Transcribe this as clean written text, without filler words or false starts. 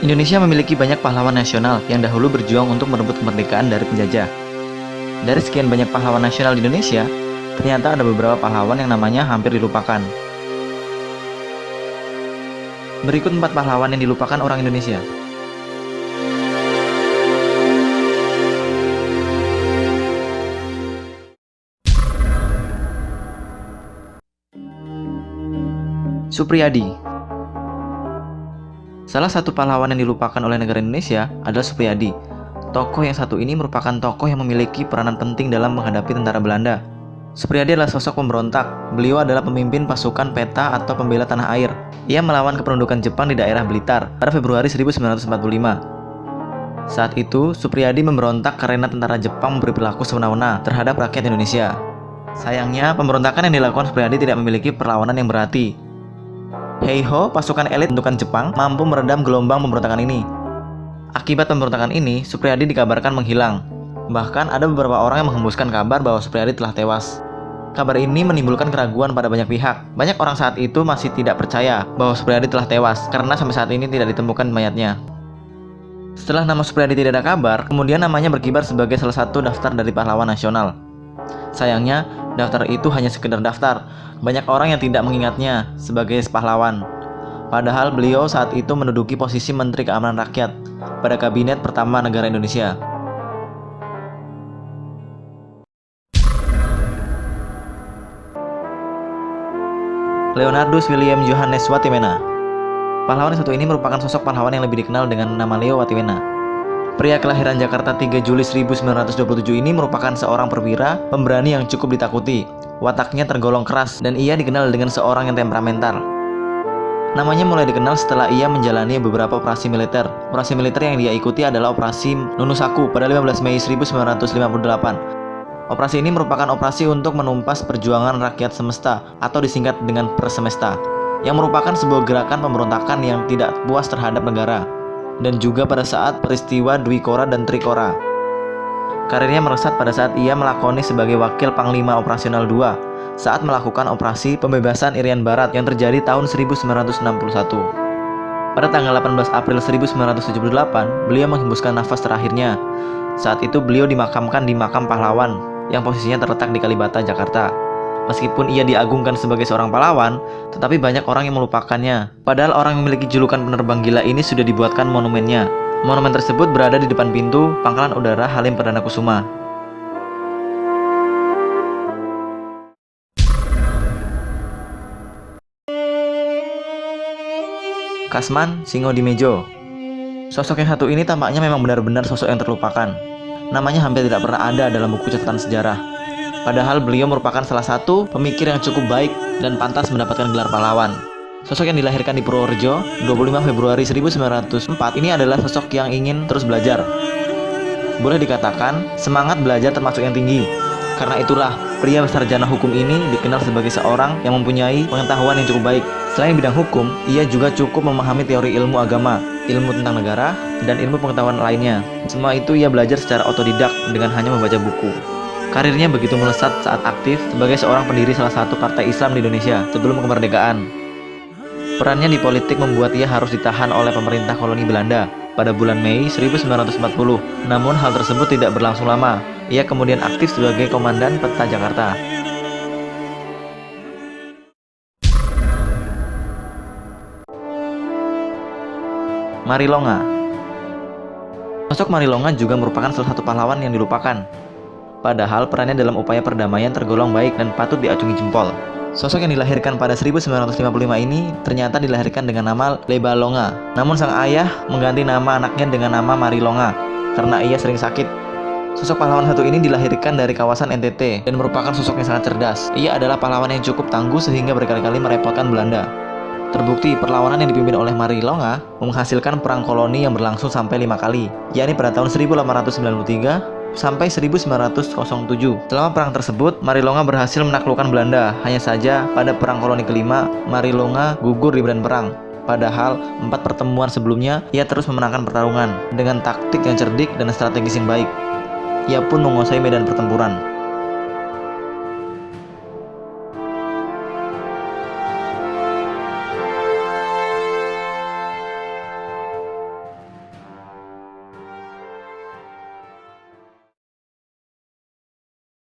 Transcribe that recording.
Indonesia memiliki banyak pahlawan nasional yang dahulu berjuang untuk merebut kemerdekaan dari penjajah. Dari sekian banyak pahlawan nasional di Indonesia, ternyata ada beberapa pahlawan yang namanya hampir dilupakan. Berikut 4 pahlawan yang dilupakan orang Indonesia. Suprijadi. Salah satu pahlawan yang dilupakan oleh negara Indonesia adalah Suprijadi. Tokoh yang satu ini merupakan tokoh yang memiliki peranan penting dalam menghadapi tentara Belanda. Suprijadi adalah sosok pemberontak. Beliau adalah pemimpin pasukan peta atau pembela tanah air. Ia melawan kependudukan Jepang di daerah Blitar pada Februari 1945. Saat itu, Suprijadi memberontak karena tentara Jepang berperilaku semena-mena terhadap rakyat Indonesia. Sayangnya, pemberontakan yang dilakukan Suprijadi tidak memiliki perlawanan yang berarti. Heiho, pasukan elit bentukan Jepang, mampu meredam gelombang pemberontakan ini. Akibat pemberontakan ini, Suprijadi dikabarkan menghilang. Bahkan ada beberapa orang yang menghembuskan kabar bahwa Suprijadi telah tewas. Kabar ini menimbulkan keraguan pada banyak pihak. Banyak orang saat itu masih tidak percaya bahwa Suprijadi telah tewas, karena sampai saat ini tidak ditemukan mayatnya. Setelah nama Suprijadi tidak ada kabar, kemudian namanya berkibar sebagai salah satu daftar dari pahlawan nasional. Sayangnya, daftar itu hanya sekedar daftar. Banyak orang yang tidak mengingatnya sebagai pahlawan. Padahal beliau saat itu menduduki posisi Menteri Keamanan Rakyat pada kabinet pertama negara Indonesia. Leonardus William Johannes Watimena. Pahlawan yang satu ini merupakan sosok pahlawan yang lebih dikenal dengan nama Leo Watimena. Pria kelahiran Jakarta 3 Juli 1927 ini merupakan seorang perwira pemberani yang cukup ditakuti. Wataknya tergolong keras dan ia dikenal dengan seorang yang temperamental. Namanya mulai dikenal setelah ia menjalani beberapa operasi militer. Operasi militer yang dia ikuti adalah Operasi Nunusaku pada 15 Mei 1958. Operasi ini merupakan operasi untuk menumpas perjuangan rakyat semesta atau disingkat dengan Persemesta, yang merupakan sebuah gerakan pemberontakan yang tidak puas terhadap negara, dan juga pada saat peristiwa Dwi Kora dan Trikora. Karirnya meresat pada saat ia melakoni sebagai Wakil Panglima Operasional II saat melakukan operasi pembebasan Irian Barat yang terjadi tahun 1961. Pada tanggal 18 April 1978, beliau menghembuskan nafas terakhirnya. Saat itu beliau dimakamkan di Makam Pahlawan yang posisinya terletak di Kalibata, Jakarta. Meskipun ia diagungkan sebagai seorang pahlawan, tetapi banyak orang yang melupakannya. Padahal orang yang memiliki julukan penerbang gila ini sudah dibuatkan monumennya. Monumen tersebut berada di depan pintu Pangkalan Udara Halim Perdana Kusuma. Kasman Singodimedjo. Sosok yang satu ini tampaknya memang benar-benar sosok yang terlupakan. Namanya hampir tidak pernah ada dalam buku catatan sejarah. Padahal beliau merupakan salah satu pemikir yang cukup baik dan pantas mendapatkan gelar pahlawan. Sosok yang dilahirkan di Purworejo 25 Februari 1904 ini adalah sosok yang ingin terus belajar. Boleh dikatakan semangat belajar termasuk yang tinggi. Karena itulah pria sarjana hukum ini dikenal sebagai seorang yang mempunyai pengetahuan yang cukup baik. Selain bidang hukum, ia juga cukup memahami teori ilmu agama, ilmu tentang negara, dan ilmu pengetahuan lainnya. Semua itu ia belajar secara otodidak dengan hanya membaca buku. Karirnya begitu melesat saat aktif sebagai seorang pendiri salah satu partai Islam di Indonesia sebelum kemerdekaan. Perannya di politik membuat ia harus ditahan oleh pemerintah koloni Belanda pada bulan Mei 1940. Namun hal tersebut tidak berlangsung lama. Ia kemudian aktif sebagai komandan peta Jakarta. Marilonga. Sosok Marilonga juga merupakan salah satu pahlawan yang dilupakan. Padahal perannya dalam upaya perdamaian tergolong baik dan patut diacungi jempol. Sosok yang dilahirkan pada 1955 ini ternyata dilahirkan dengan nama Lebalonga. Namun sang ayah mengganti nama anaknya dengan nama Marilonga karena ia sering sakit. Sosok pahlawan satu ini dilahirkan dari kawasan NTT dan merupakan sosok yang sangat cerdas. Ia adalah pahlawan yang cukup tangguh sehingga berkali-kali merepotkan Belanda. Terbukti perlawanan yang dipimpin oleh Marilonga menghasilkan perang koloni yang berlangsung sampai 5 kali, yakni pada tahun 1893 sampai 1907. Selama perang tersebut, Marilonga berhasil menaklukkan Belanda. Hanya saja pada perang koloni kelima, Marilonga gugur di medan perang. Padahal 4 pertemuan sebelumnya, ia terus memenangkan pertarungan dengan taktik yang cerdik dan strategis yang baik. Ia pun menguasai medan pertempuran.